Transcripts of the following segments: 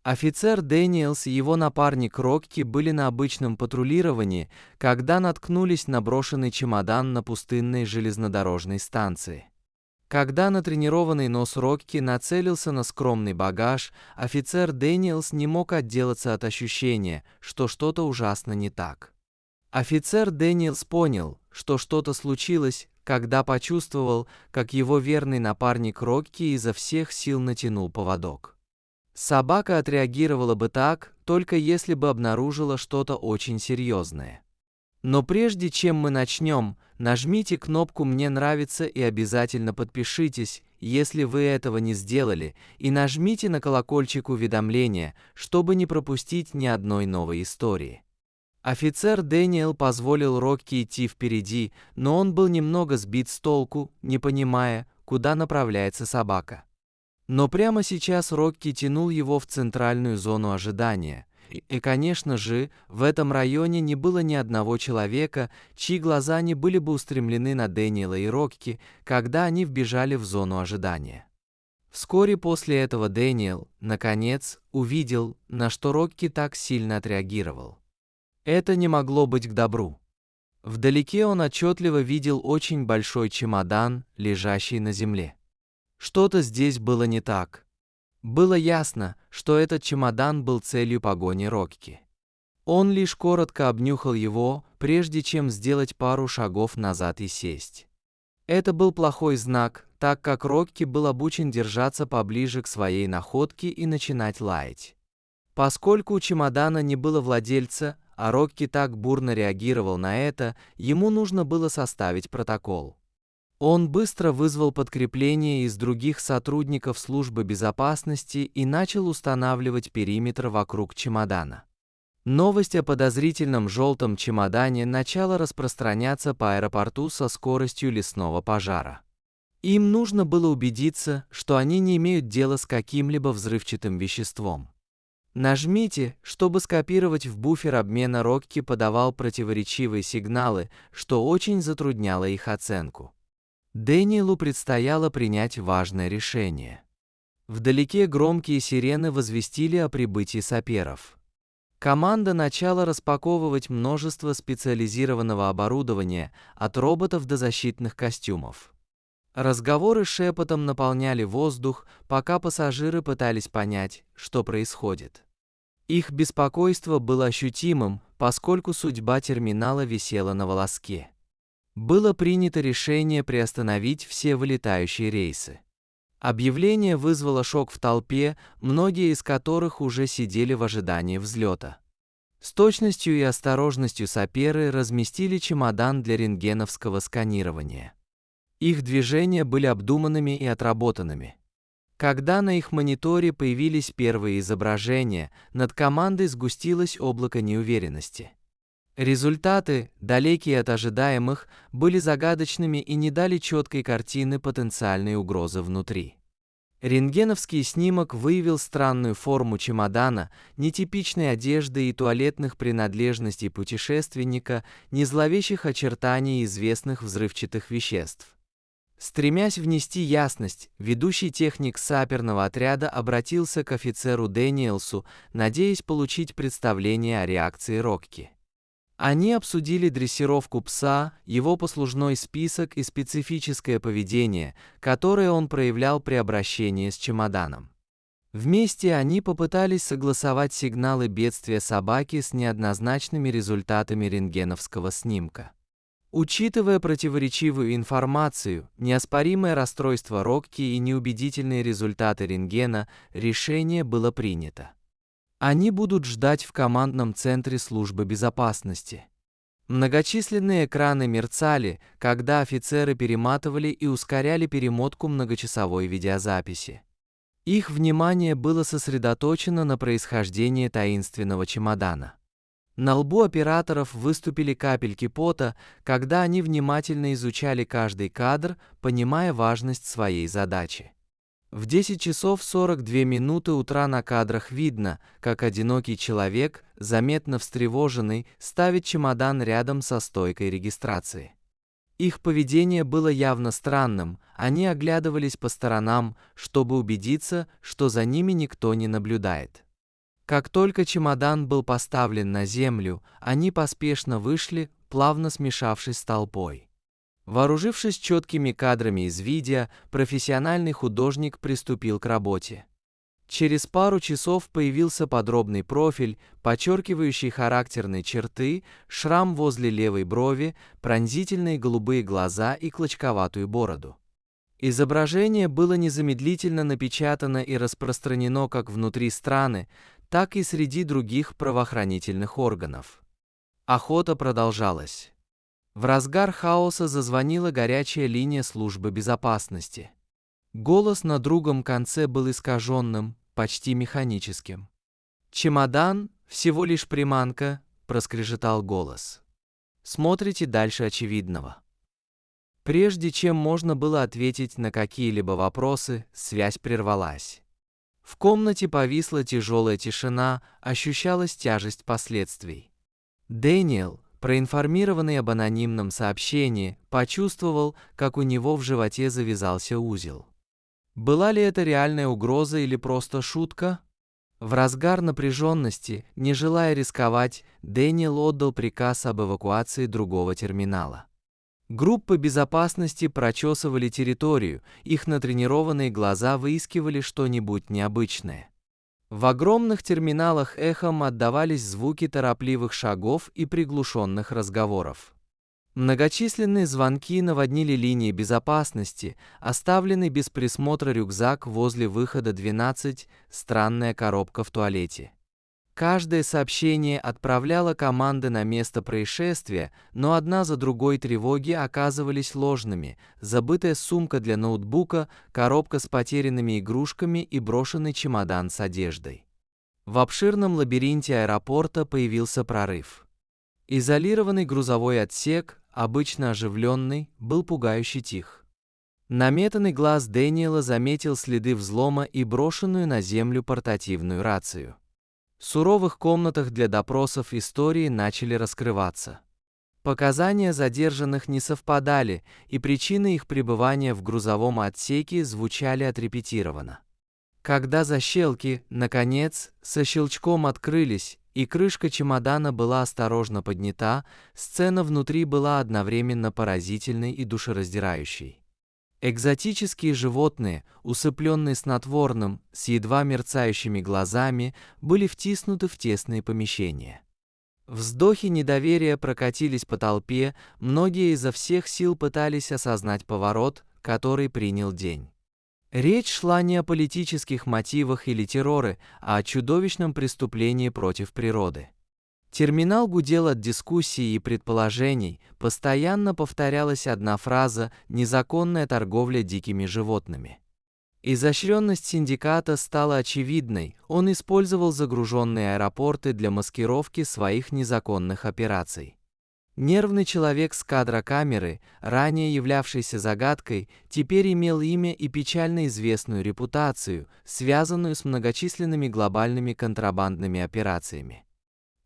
Офицер Дэниелс и его напарник Рокки были на обычном патрулировании, когда наткнулись на брошенный чемодан на пустынной железнодорожной станции. Когда натренированный нос Рокки нацелился на скромный багаж, офицер Дэниелс не мог отделаться от ощущения, что что-то ужасно не так. Офицер Дэниелс понял, что что-то случилось, когда почувствовал, как его верный напарник Рокки изо всех сил натянул поводок. Собака отреагировала бы так, только если бы обнаружила что-то очень серьезное. Но прежде чем мы начнем, нажмите кнопку «Мне нравится» и обязательно подпишитесь, если вы этого не сделали, и нажмите на колокольчик уведомления, чтобы не пропустить ни одной новой истории. Офицер Дэниел позволил Рокки идти впереди, но он был немного сбит с толку, не понимая, куда направляется собака. Но прямо сейчас Рокки тянул его в центральную зону ожидания. И, конечно же, в этом районе не было ни одного человека, чьи глаза не были бы устремлены на Дэниела и Рокки, когда они вбежали в зону ожидания. Вскоре после этого Дэниел, наконец, увидел, на что Рокки так сильно отреагировал. Это не могло быть к добру. Вдалеке он отчетливо видел очень большой чемодан, лежащий на земле. Что-то здесь было не так. Было ясно, что этот чемодан был целью погони Рокки. Он лишь коротко обнюхал его, прежде чем сделать пару шагов назад и сесть. Это был плохой знак, так как Рокки был обучен держаться поближе к своей находке и начинать лаять. Поскольку у чемодана не было владельца, а Рокки так бурно реагировал на это, ему нужно было составить протокол. Он быстро вызвал подкрепление из других сотрудников службы безопасности и начал устанавливать периметр вокруг чемодана. Новость о подозрительном желтом чемодане начала распространяться по аэропорту со скоростью лесного пожара. Им нужно было убедиться, что они не имеют дела с каким-либо взрывчатым веществом. Нажмите, чтобы скопировать в буфер обмена. Рокки подавал противоречивые сигналы, что очень затрудняло их оценку. Дэниелу предстояло принять важное решение. Вдалеке громкие сирены возвестили о прибытии саперов. Команда начала распаковывать множество специализированного оборудования, от роботов до защитных костюмов. Разговоры шепотом наполняли воздух, пока пассажиры пытались понять, что происходит. Их беспокойство было ощутимым, поскольку судьба терминала висела на волоске. Было принято решение приостановить все вылетающие рейсы. Объявление вызвало шок в толпе, многие из которых уже сидели в ожидании взлета. С точностью и осторожностью саперы разместили чемодан для рентгеновского сканирования. Их движения были обдуманными и отработанными. Когда на их мониторе появились первые изображения, над командой сгустилось облако неуверенности. Результаты, далекие от ожидаемых, были загадочными и не дали четкой картины потенциальной угрозы внутри. Рентгеновский снимок выявил странную форму чемодана, нетипичной одежды и туалетных принадлежностей путешественника, ни зловещих очертаний известных взрывчатых веществ. Стремясь внести ясность, ведущий техник саперного отряда обратился к офицеру Дэниелсу, надеясь получить представление о реакции Рокки. Они обсудили дрессировку пса, его послужной список и специфическое поведение, которое он проявлял при обращении с чемоданом. Вместе они попытались согласовать сигналы бедствия собаки с неоднозначными результатами рентгеновского снимка. Учитывая противоречивую информацию, неоспоримое расстройство Рокки и неубедительные результаты рентгена, решение было принято. Они будут ждать в командном центре службы безопасности. Многочисленные экраны мерцали, когда офицеры перематывали и ускоряли перемотку многочасовой видеозаписи. Их внимание было сосредоточено на происхождении таинственного чемодана. На лбу операторов выступили капельки пота, когда они внимательно изучали каждый кадр, понимая важность своей задачи. В 10 часов 42 минуты утра на кадрах видно, как одинокий человек, заметно встревоженный, ставит чемодан рядом со стойкой регистрации. Их поведение было явно странным, они оглядывались по сторонам, чтобы убедиться, что за ними никто не наблюдает. Как только чемодан был поставлен на землю, они поспешно вышли, плавно смешавшись с толпой. Вооружившись четкими кадрами из видео, профессиональный художник приступил к работе. Через пару часов появился подробный профиль, подчеркивающий характерные черты, шрам возле левой брови, пронзительные голубые глаза и клочковатую бороду. Изображение было незамедлительно напечатано и распространено как внутри страны, так и среди других правоохранительных органов. Охота продолжалась. В разгар хаоса зазвонила горячая линия службы безопасности. Голос на другом конце был искаженным, почти механическим. «Чемодан — всего лишь приманка», — проскрежетал голос. «Смотрите дальше очевидного». Прежде чем можно было ответить на какие-либо вопросы, связь прервалась. В комнате повисла тяжелая тишина, ощущалась тяжесть последствий. Дэниел, проинформированный об анонимном сообщении, почувствовал, как у него в животе завязался узел. Была ли это реальная угроза или просто шутка? В разгар напряженности, не желая рисковать, Дэниел отдал приказ об эвакуации другого терминала. Группы безопасности прочесывали территорию, их натренированные глаза выискивали что-нибудь необычное. В огромных терминалах эхом отдавались звуки торопливых шагов и приглушенных разговоров. Многочисленные звонки наводнили линии безопасности, оставленный без присмотра рюкзак возле выхода 12, странная коробка в туалете. Каждое сообщение отправляло команды на место происшествия, но одна за другой тревоги оказывались ложными: забытая сумка для ноутбука, коробка с потерянными игрушками и брошенный чемодан с одеждой. В обширном лабиринте аэропорта появился прорыв. Изолированный грузовой отсек, обычно оживленный, был пугающе тих. Наметанный глаз Дэниела заметил следы взлома и брошенную на землю портативную рацию. В суровых комнатах для допросов истории начали раскрываться. Показания задержанных не совпадали, и причины их пребывания в грузовом отсеке звучали отрепетированно. Когда защелки, наконец, со щелчком открылись, и крышка чемодана была осторожно поднята, сцена внутри была одновременно поразительной и душераздирающей. Экзотические животные, усыпленные снотворным, с едва мерцающими глазами, были втиснуты в тесные помещения. Вздохи недоверия прокатились по толпе, многие изо всех сил пытались осознать поворот, который принял день. Речь шла не о политических мотивах или терроре, а о чудовищном преступлении против природы. Терминал гудел от дискуссий и предположений, постоянно повторялась одна фраза: «незаконная торговля дикими животными». Изощренность синдиката стала очевидной, он использовал загруженные аэропорты для маскировки своих незаконных операций. Нервный человек с кадра камеры, ранее являвшийся загадкой, теперь имел имя и печально известную репутацию, связанную с многочисленными глобальными контрабандными операциями.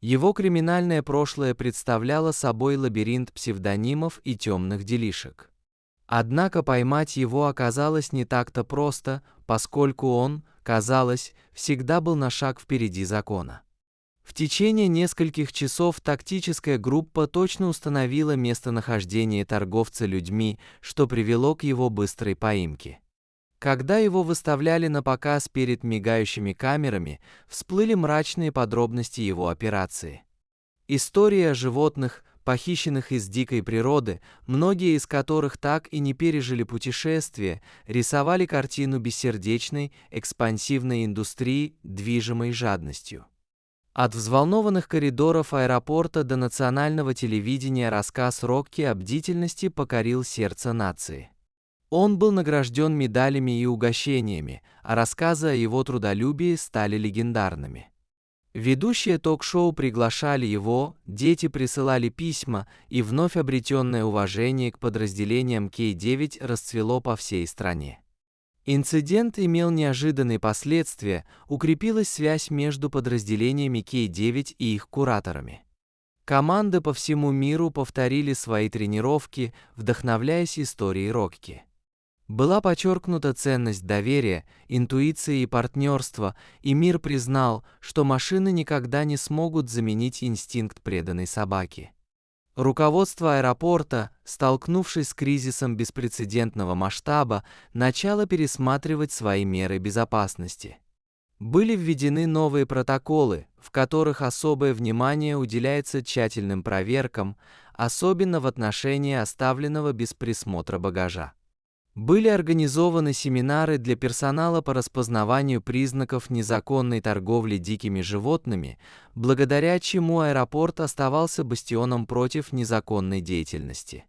Его криминальное прошлое представляло собой лабиринт псевдонимов и темных делишек. Однако поймать его оказалось не так-то просто, поскольку он, казалось, всегда был на шаг впереди закона. В течение нескольких часов тактическая группа точно установила местонахождение торговца людьми, что привело к его быстрой поимке. Когда его выставляли на показ перед мигающими камерами, всплыли мрачные подробности его операции. История о животных, похищенных из дикой природы, многие из которых так и не пережили путешествие, рисовали картину бессердечной, экспансивной индустрии, движимой жадностью. От взволнованных коридоров аэропорта до национального телевидения рассказ Рокки о бдительности покорил сердце нации. Он был награжден медалями и угощениями, а рассказы о его трудолюбии стали легендарными. Ведущие ток-шоу приглашали его, дети присылали письма, и вновь обретенное уважение к подразделениям К-9 расцвело по всей стране. Инцидент имел неожиданные последствия, укрепилась связь между подразделениями К-9 и их кураторами. Команды по всему миру повторили свои тренировки, вдохновляясь историей Рокки. Была подчеркнута ценность доверия, интуиции и партнерства, и мир признал, что машины никогда не смогут заменить инстинкт преданной собаки. Руководство аэропорта, столкнувшись с кризисом беспрецедентного масштаба, начало пересматривать свои меры безопасности. Были введены новые протоколы, в которых особое внимание уделяется тщательным проверкам, особенно в отношении оставленного без присмотра багажа. Были организованы семинары для персонала по распознаванию признаков незаконной торговли дикими животными, благодаря чему аэропорт оставался бастионом против незаконной деятельности.